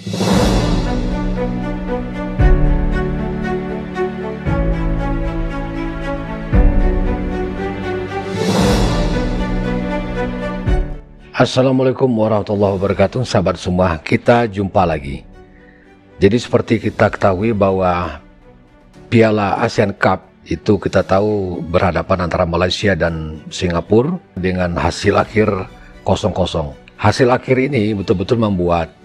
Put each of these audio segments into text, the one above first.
Assalamualaikum warahmatullahi wabarakatuh, sahabat semua, kita jumpa lagi. Jadi seperti kita ketahui bahwa Piala ASEAN Cup itu kita tahu berhadapan antara Malaysia dan Singapura dengan hasil akhir 0-0. Hasil akhir ini betul-betul membuat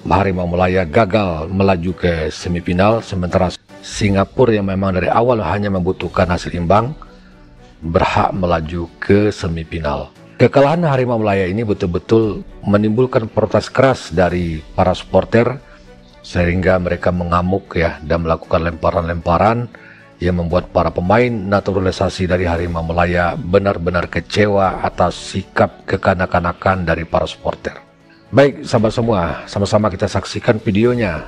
Harimau Malaya gagal melaju ke semifinal, sementara Singapura yang memang dari awal hanya membutuhkan hasil imbang berhak melaju ke semifinal. Kekalahan Harimau Malaya ini betul-betul menimbulkan protes keras dari para supporter sehingga mereka mengamuk ya dan melakukan lemparan-lemparan yang membuat para pemain naturalisasi dari Harimau Malaya benar-benar kecewa atas sikap kekanak-kanakan dari para supporter. Baik sahabat semua, sama-sama kita saksikan videonya,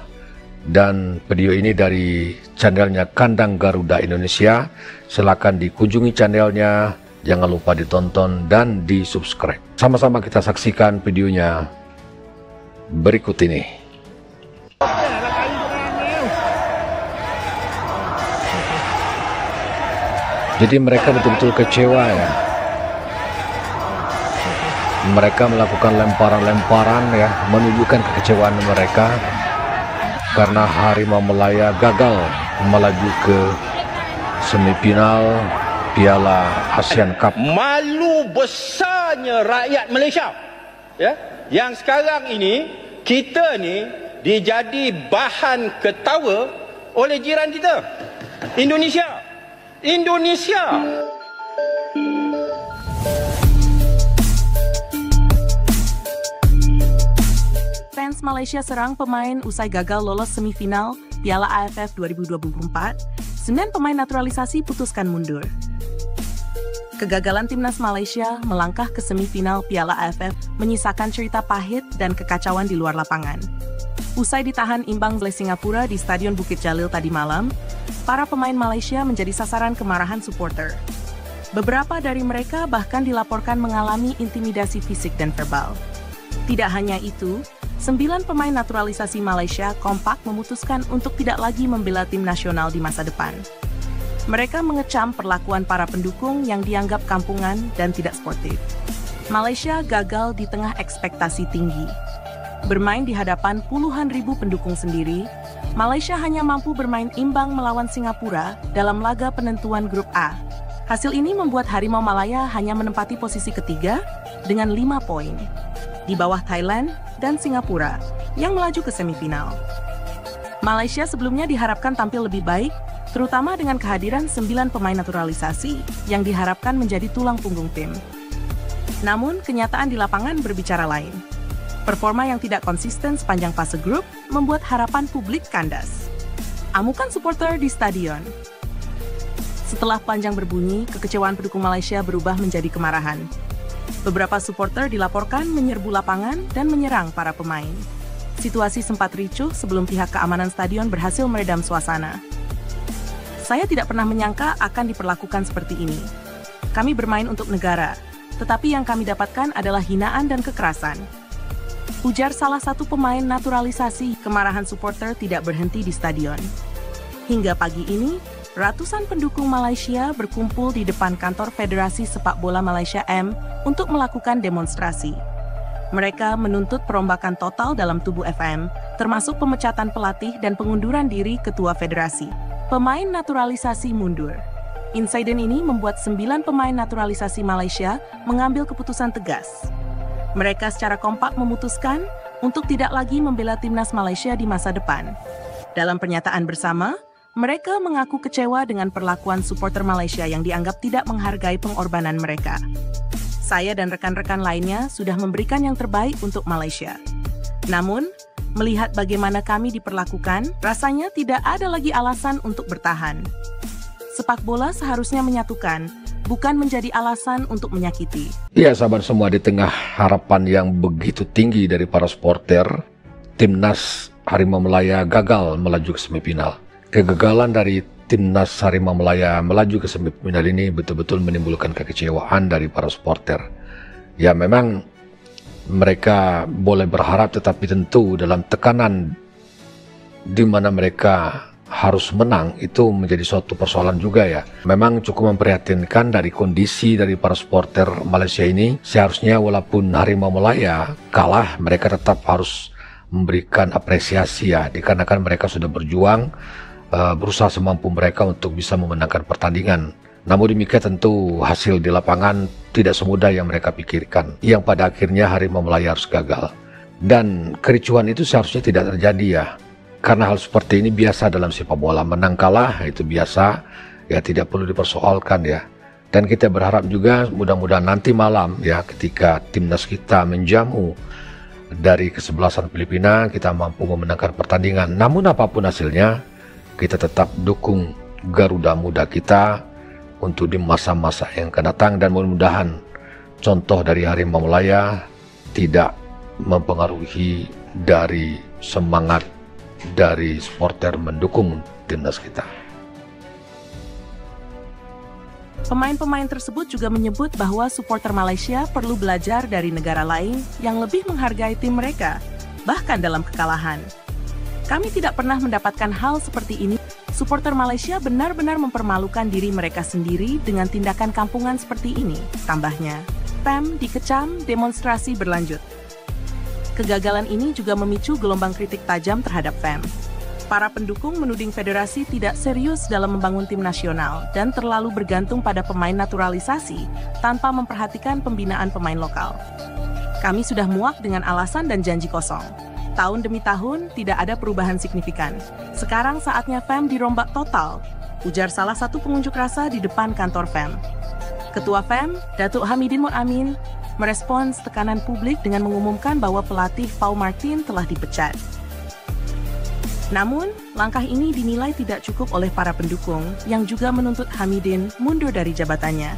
dan video ini dari channelnya Kandang Garuda Indonesia. Silakan dikunjungi channelnya, jangan lupa ditonton dan di subscribe. Sama-sama kita saksikan videonya berikut ini. Jadi mereka betul-betul kecewa ya. Mereka melakukan lemparan-lemparan ya, menunjukkan kekecewaan mereka karena Harimau Malaya gagal melaju ke semifinal Piala ASEAN Cup. Malu besarnya rakyat Malaysia ya, yang sekarang ini kita ni dijadi bahan ketawa oleh jiran kita, Indonesia. Fans Malaysia serang pemain usai gagal lolos semifinal Piala AFF 2024. 9 pemain naturalisasi putuskan mundur. Kegagalan timnas Malaysia melangkah ke semifinal Piala AFF menyisakan cerita pahit dan kekacauan di luar lapangan. Usai ditahan imbang oleh Singapura di Stadion Bukit Jalil tadi malam, para pemain Malaysia menjadi sasaran kemarahan supporter. Beberapa dari mereka bahkan dilaporkan mengalami intimidasi fisik dan verbal. Tidak hanya itu, 9 pemain naturalisasi Malaysia kompak memutuskan untuk tidak lagi membela tim nasional di masa depan. Mereka mengecam perlakuan para pendukung yang dianggap kampungan dan tidak sportif. Malaysia gagal di tengah ekspektasi tinggi. Bermain di hadapan puluhan ribu pendukung sendiri, Malaysia hanya mampu bermain imbang melawan Singapura dalam laga penentuan grup A. Hasil ini membuat Harimau Malaya hanya menempati posisi ketiga dengan 5 poin, di bawah Thailand dan Singapura yang melaju ke semifinal. Malaysia sebelumnya diharapkan tampil lebih baik, terutama dengan kehadiran 9 pemain naturalisasi yang diharapkan menjadi tulang punggung tim. Namun, kenyataan di lapangan berbicara lain. Performa yang tidak konsisten sepanjang fase grup membuat harapan publik kandas. Amukan supporter di stadion. Setelah panjang berbunyi, kekecewaan pendukung Malaysia berubah menjadi kemarahan. Beberapa supporter dilaporkan menyerbu lapangan dan menyerang para pemain. Situasi sempat ricuh sebelum pihak keamanan stadion berhasil meredam suasana. Saya tidak pernah menyangka akan diperlakukan seperti ini. Kami bermain untuk negara, tetapi yang kami dapatkan adalah hinaan dan kekerasan. Ujar salah satu pemain naturalisasi. Kemarahan supporter tidak berhenti di stadion. Hingga pagi ini, ratusan pendukung Malaysia berkumpul di depan kantor Federasi Sepak Bola Malaysia M untuk melakukan demonstrasi. Mereka menuntut perombakan total dalam tubuh FM, termasuk pemecatan pelatih dan pengunduran diri ketua federasi. Pemain naturalisasi mundur. Insiden ini membuat 9 pemain naturalisasi Malaysia mengambil keputusan tegas. Mereka secara kompak memutuskan untuk tidak lagi membela timnas Malaysia di masa depan. Dalam pernyataan bersama, mereka mengaku kecewa dengan perlakuan supporter Malaysia yang dianggap tidak menghargai pengorbanan mereka. Saya dan rekan-rekan lainnya sudah memberikan yang terbaik untuk Malaysia. Namun, melihat bagaimana kami diperlakukan, rasanya tidak ada lagi alasan untuk bertahan. Sepak bola seharusnya menyatukan, bukan menjadi alasan untuk menyakiti. Ya sahabat semua, di tengah harapan yang begitu tinggi dari para supporter, timnas Harimau Malaya gagal melaju ke semifinal. Kegagalan dari timnas Harimau Malaya melaju ke semifinal ini betul-betul menimbulkan kekecewaan dari para supporter. Ya memang mereka boleh berharap, tetapi tentu dalam tekanan di mana mereka harus menang itu menjadi suatu persoalan juga ya. Memang cukup memprihatinkan dari kondisi dari para supporter Malaysia ini. Seharusnya walaupun Harimau Malaya kalah, mereka tetap harus memberikan apresiasi ya, dikarenakan mereka sudah berjuang, berusaha semampu mereka untuk bisa memenangkan pertandingan. Namun demikian tentu hasil di lapangan tidak semudah yang mereka pikirkan, yang pada akhirnya Harimau Malaya harus gagal. Dan kericuhan itu seharusnya tidak terjadi ya. Karena hal seperti ini biasa dalam sepak bola, menang kalah itu biasa, ya tidak perlu dipersoalkan ya. Dan kita berharap juga mudah-mudahan nanti malam ya, ketika timnas kita menjamu dari kesebelasan Filipina, kita mampu memenangkan pertandingan. Namun apapun hasilnya, kita tetap dukung Garuda Muda kita untuk di masa-masa yang akan datang, dan mudah-mudahan contoh dari Harimau Malaya tidak mempengaruhi dari semangat dari supporter mendukung timnas kita. Pemain-pemain tersebut juga menyebut bahwa supporter Malaysia perlu belajar dari negara lain yang lebih menghargai tim mereka, bahkan dalam kekalahan. Kami tidak pernah mendapatkan hal seperti ini. Supporter Malaysia benar-benar mempermalukan diri mereka sendiri dengan tindakan kampungan seperti ini, tambahnya. PEM dikecam, demonstrasi berlanjut. Kegagalan ini juga memicu gelombang kritik tajam terhadap FEM. Para pendukung menuding federasi tidak serius dalam membangun tim nasional dan terlalu bergantung pada pemain naturalisasi tanpa memperhatikan pembinaan pemain lokal. Kami sudah muak dengan alasan dan janji kosong. Tahun demi tahun tidak ada perubahan signifikan. Sekarang saatnya FEM dirombak total, ujar salah satu pengunjuk rasa di depan kantor FEM. Ketua FEM, Datuk Hamidin Mu'amin, merespons tekanan publik dengan mengumumkan bahwa pelatih Pau Martin telah dipecat. Namun, langkah ini dinilai tidak cukup oleh para pendukung yang juga menuntut Hamidin mundur dari jabatannya.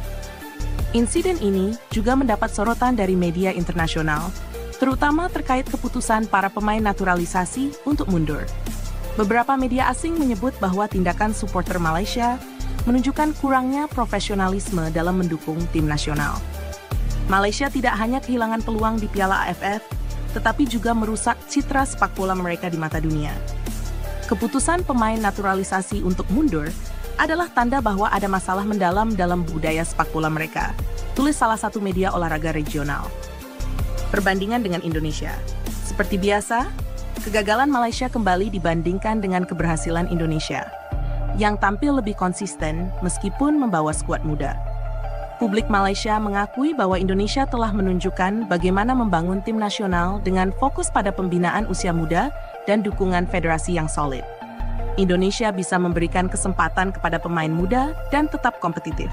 Insiden ini juga mendapat sorotan dari media internasional, terutama terkait keputusan para pemain naturalisasi untuk mundur. Beberapa media asing menyebut bahwa tindakan supporter Malaysia menunjukkan kurangnya profesionalisme dalam mendukung tim nasional. Malaysia tidak hanya kehilangan peluang di Piala AFF, tetapi juga merusak citra sepak bola mereka di mata dunia. Keputusan pemain naturalisasi untuk mundur adalah tanda bahwa ada masalah mendalam dalam budaya sepak bola mereka, tulis salah satu media olahraga regional. Perbandingan dengan Indonesia. Seperti biasa, kegagalan Malaysia kembali dibandingkan dengan keberhasilan Indonesia, yang tampil lebih konsisten meskipun membawa skuad muda. Publik Malaysia mengakui bahwa Indonesia telah menunjukkan bagaimana membangun tim nasional dengan fokus pada pembinaan usia muda dan dukungan federasi yang solid. Indonesia bisa memberikan kesempatan kepada pemain muda dan tetap kompetitif.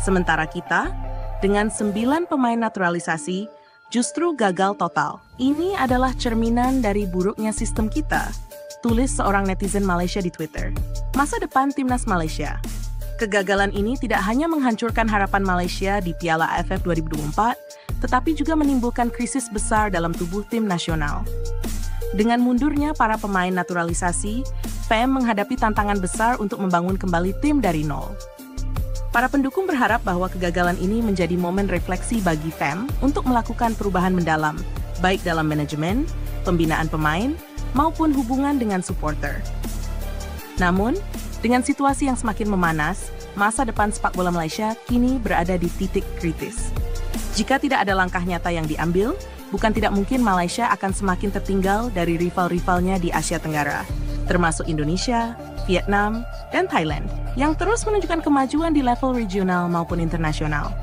Sementara kita, dengan 9 pemain naturalisasi, justru gagal total. Ini adalah cerminan dari buruknya sistem kita, tulis seorang netizen Malaysia di Twitter. Masa depan timnas Malaysia. Kegagalan ini tidak hanya menghancurkan harapan Malaysia di Piala AFF 2024, tetapi juga menimbulkan krisis besar dalam tubuh tim nasional. Dengan mundurnya para pemain naturalisasi, FEM menghadapi tantangan besar untuk membangun kembali tim dari nol. Para pendukung berharap bahwa kegagalan ini menjadi momen refleksi bagi FEM untuk melakukan perubahan mendalam, baik dalam manajemen, pembinaan pemain, maupun hubungan dengan supporter. Namun, dengan situasi yang semakin memanas, masa depan sepak bola Malaysia kini berada di titik kritis. Jika tidak ada langkah nyata yang diambil, bukan tidak mungkin Malaysia akan semakin tertinggal dari rival-rivalnya di Asia Tenggara, termasuk Indonesia, Vietnam, dan Thailand, yang terus menunjukkan kemajuan di level regional maupun internasional.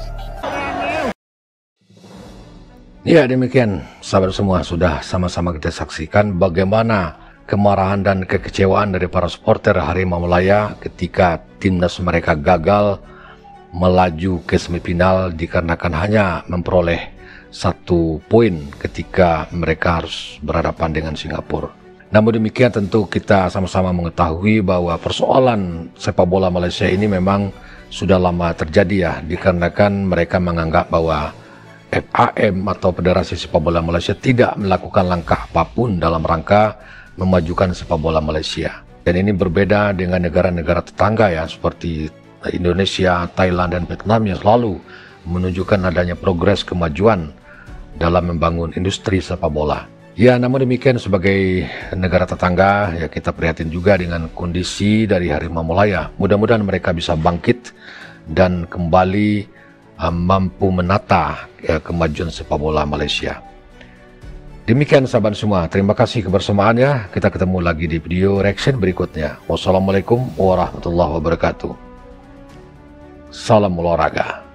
Ya, demikian sahabat semua, sudah sama-sama kita saksikan bagaimana kemarahan dan kekecewaan dari para supporter Harimau Malaya ketika timnas mereka gagal melaju ke semifinal dikarenakan hanya memperoleh 1 poin ketika mereka harus berhadapan dengan Singapura. Namun demikian tentu kita sama-sama mengetahui bahwa persoalan sepak bola Malaysia ini memang sudah lama terjadi ya, dikarenakan mereka menganggap bahwa FAM atau Federasi Sepak Bola Malaysia tidak melakukan langkah apapun dalam rangka memajukan sepak bola Malaysia. Dan ini berbeda dengan negara-negara tetangga ya, seperti Indonesia, Thailand, dan Vietnam yang selalu menunjukkan adanya progres kemajuan dalam membangun industri sepak bola. Ya, namun demikian sebagai negara tetangga, ya kita prihatin juga dengan kondisi dari Harimau Malaya. Mudah-mudahan mereka bisa bangkit dan kembali mampu menata kemajuan sepak bola Malaysia. Demikian sahabat semua, terima kasih kebersamaannya. Kita ketemu lagi di video reaction berikutnya. Wassalamualaikum warahmatullahi wabarakatuh. Salam olahraga.